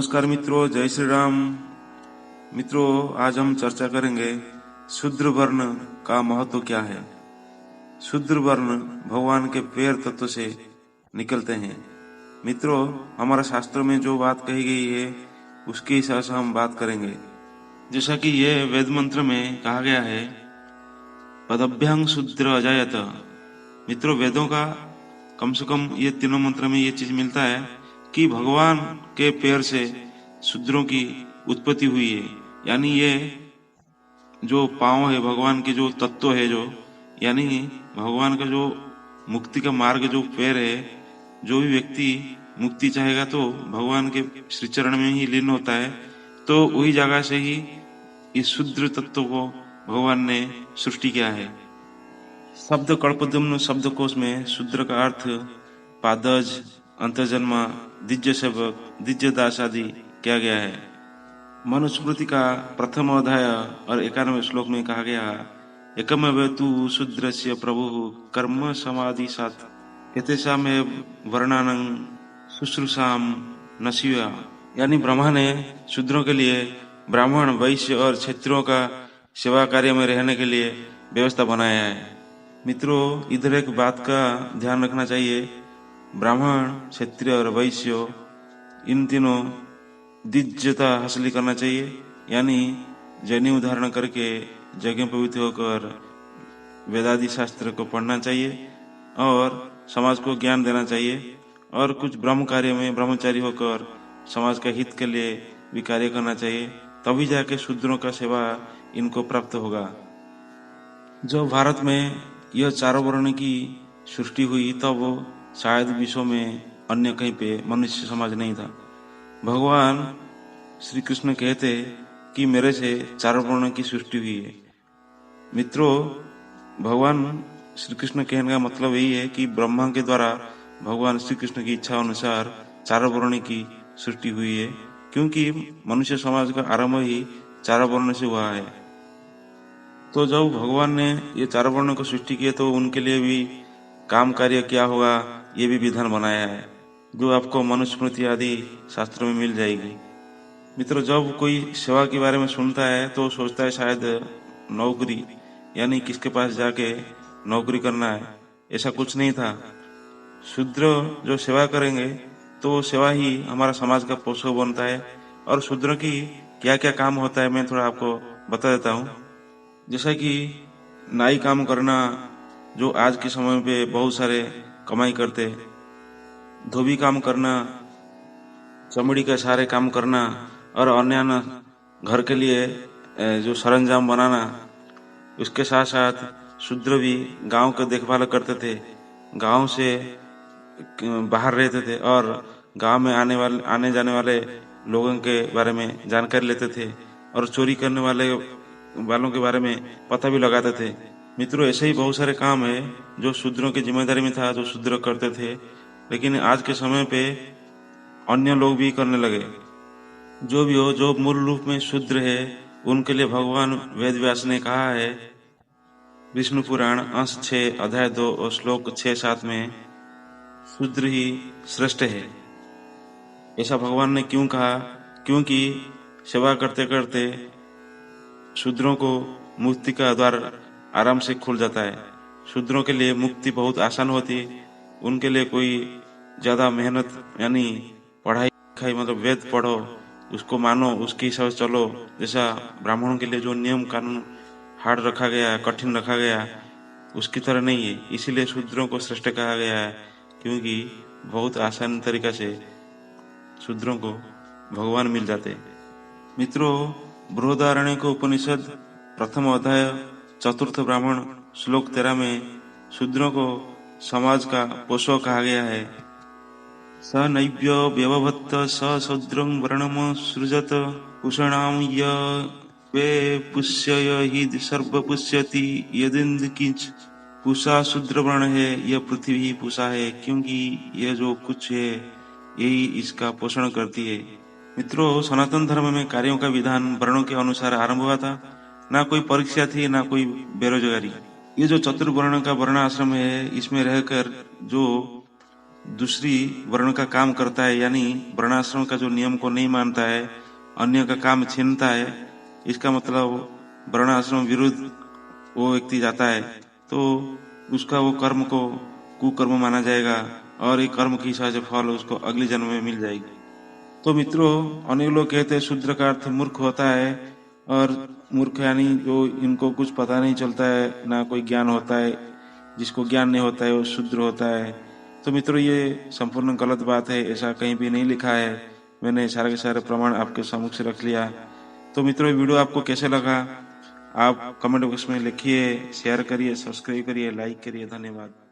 नमस्कार मित्रों, जय श्री राम। मित्रों, आज हम चर्चा करेंगे शूद्र वर्ण का महत्व क्या है। शूद्र वर्ण भगवान के पैर तत्व से निकलते हैं। मित्रों, हमारा शास्त्रों में जो बात कही गई है उसके हिसाब से हम बात करेंगे। जैसा कि ये वेद मंत्र में कहा गया है, पदभ्यंग शूद्र अजायत। मित्रों, वेदों का कम से कम ये तीनों मंत्र में ये चीज मिलता है कि भगवान के पैर से शूद्रों की उत्पत्ति हुई है। यानी ये जो पांव है, भगवान के जो तत्व है, जो यानी भगवान का जो मुक्ति का मार्ग जो पैर है, जो भी व्यक्ति मुक्ति चाहेगा तो भगवान के श्री चरण में ही लीन होता है। तो वही जगह से ही इस शूद्र तत्व को भगवान ने सृष्टि किया है। शब्द कल्पद्रुम शब्दकोश में शूद्र का अर्थ पादज, अंतर्जन्मा, दिव्य सेवक, दिव्य दास आदि किया गया है। मनुस्मृति का प्रथम अध्याय और 91वें श्लोक में कहा गया, एकमेव तु शूद्रस्य प्रभु कर्म समाधि सात एतेषामेव वर्णानं शुश्रूषाम नसीया। यानी ब्रह्मा ने शूद्रों के लिए ब्राह्मण, वैश्य और क्षत्रियों का सेवा कार्य में रहने के लिए व्यवस्था बनाया है। मित्रों, इधर एक बात का ध्यान रखना चाहिए, ब्राह्मण, क्षत्रिय और वैश्य इन तीनों दिव्यता हासिल करना चाहिए। यानी जनेऊ धारण करके यज्ञ पवित्र होकर वेदादि शास्त्र को पढ़ना चाहिए और समाज को ज्ञान देना चाहिए और कुछ ब्रह्म कार्य में ब्रह्मचारी होकर समाज के हित के लिए भी कार्य करना चाहिए। तभी जाके शूद्रों का सेवा इनको प्राप्त होगा। जो भारत में यह चारों वर्ण की सृष्टि हुई तब शायद विश्व में अन्य कहीं पे मनुष्य समाज नहीं था। भगवान श्री कृष्ण कहते कि मेरे से चारों वर्ण की सृष्टि हुई है। मित्रों, भगवान श्री कृष्ण कहने का मतलब यही है कि ब्रह्मा के द्वारा भगवान श्री कृष्ण की इच्छा अनुसार चारों वर्ण की सृष्टि हुई है, क्योंकि मनुष्य समाज का आरंभ ही चारों वर्ण से हुआ है। तो जब भगवान ने ये चारों वर्णों को सृष्टि किए तो उनके लिए भी काम कार्य क्या होगा ये भी विधान बनाया है, जो आपको मनुस्मृति आदि शास्त्रों में मिल जाएगी। मित्रों, जब कोई सेवा के बारे में सुनता है तो सोचता है शायद नौकरी, यानी किसके पास जाके नौकरी करना है। ऐसा कुछ नहीं था। शूद्र जो सेवा करेंगे तो सेवा ही हमारा समाज का पोषक बनता है। और शूद्र की क्या क्या काम होता है मैं थोड़ा आपको बता देता हूँ। जैसा कि नाई काम करना, जो आज के समय पे बहुत सारे कमाई करते, धोबी काम करना, चमड़ी का सारे काम करना और अन्य घर के लिए जो सरंजाम बनाना। उसके साथ साथ शूद्र भी गांव का देखभाल करते थे, गांव से बाहर रहते थे और गांव में आने जाने वाले लोगों के बारे में जानकारी लेते थे और चोरी करने वालों के बारे में पता भी लगाते थे। मित्रों, ऐसे ही बहुत सारे काम है जो शूद्रों की जिम्मेदारी में था, जो शूद्र करते थे, लेकिन आज के समय पे अन्य लोग भी करने लगे। जो भी हो, जो मूल रूप में शूद्र है उनके लिए भगवान वेद व्यास ने कहा है, विष्णु पुराण अंश 6 अध्याय 2 और श्लोक 6-7 में, शूद्र ही श्रेष्ठ है। ऐसा भगवान ने क्यों कहा? क्योंकि सेवा करते करते शूद्रों को मुक्ति का द्वार आराम से खुल जाता है। शूद्रों के लिए मुक्ति बहुत आसान होती है। उनके लिए कोई ज्यादा मेहनत, यानी पढ़ाई लिखाई, मतलब वेद पढ़ो, उसको मानो, उसके हिसाब से चलो, जैसा ब्राह्मणों के लिए जो नियम कानून हार्ड रखा गया, कठिन रखा गया, उसकी तरह नहीं है। इसीलिए शूद्रों को श्रेष्ठ कहा गया है, क्योंकि बहुत आसान तरीका से शूद्रों को भगवान मिल जाते। मित्रों, बृहदारण्यक उपनिषद प्रथम अध्याय 4 ब्राह्मण श्लोक 13 में शूद्रों को समाज का पोषक कहा गया है। स नैव्य व्यवभत्त स शूद्रं वर्णम सृजत कुषणाम य वे पुष्य हि सर्व पुष्यति यदिंद किंच। पूषा शूद्र वर्ण है, यह पृथ्वी ही पूषा है, क्योंकि यह जो कुछ है यही इसका पोषण करती है। मित्रों, सनातन धर्म में कार्यों का विधान वर्णों के अनुसार आरंभ हुआ था। ना कोई परीक्षा थी, ना कोई बेरोजगारी। ये जो चतुर्वर्ण का वर्ण आश्रम है, इसमें रहकर जो दूसरी वर्ण का काम करता है, यानी वर्णाश्रम का जो नियम को नहीं मानता है, अन्य का काम छीनता है, इसका मतलब वर्णाश्रम विरुद्ध वो व्यक्ति जाता है, तो उसका वो कर्म को कुकर्म माना जाएगा और एक कर्म की हिसाब से फल उसको अगले जन्म में मिल जाएगी। तो मित्रों, अनेक लोग कहते हैं शूद्र का अर्थ मूर्ख होता है, और मूर्ख यानी जो इनको कुछ पता नहीं चलता है, ना कोई ज्ञान होता है, जिसको ज्ञान नहीं होता है वो शूद्र होता है। तो मित्रों, ये संपूर्ण गलत बात है, ऐसा कहीं भी नहीं लिखा है। मैंने सारे के सारे प्रमाण आपके सम्मुख रख लिया। तो मित्रों, वीडियो आपको कैसे लगा आप कमेंट बॉक्स में लिखिए, शेयर करिए, सब्सक्राइब करिए, लाइक करिए। धन्यवाद।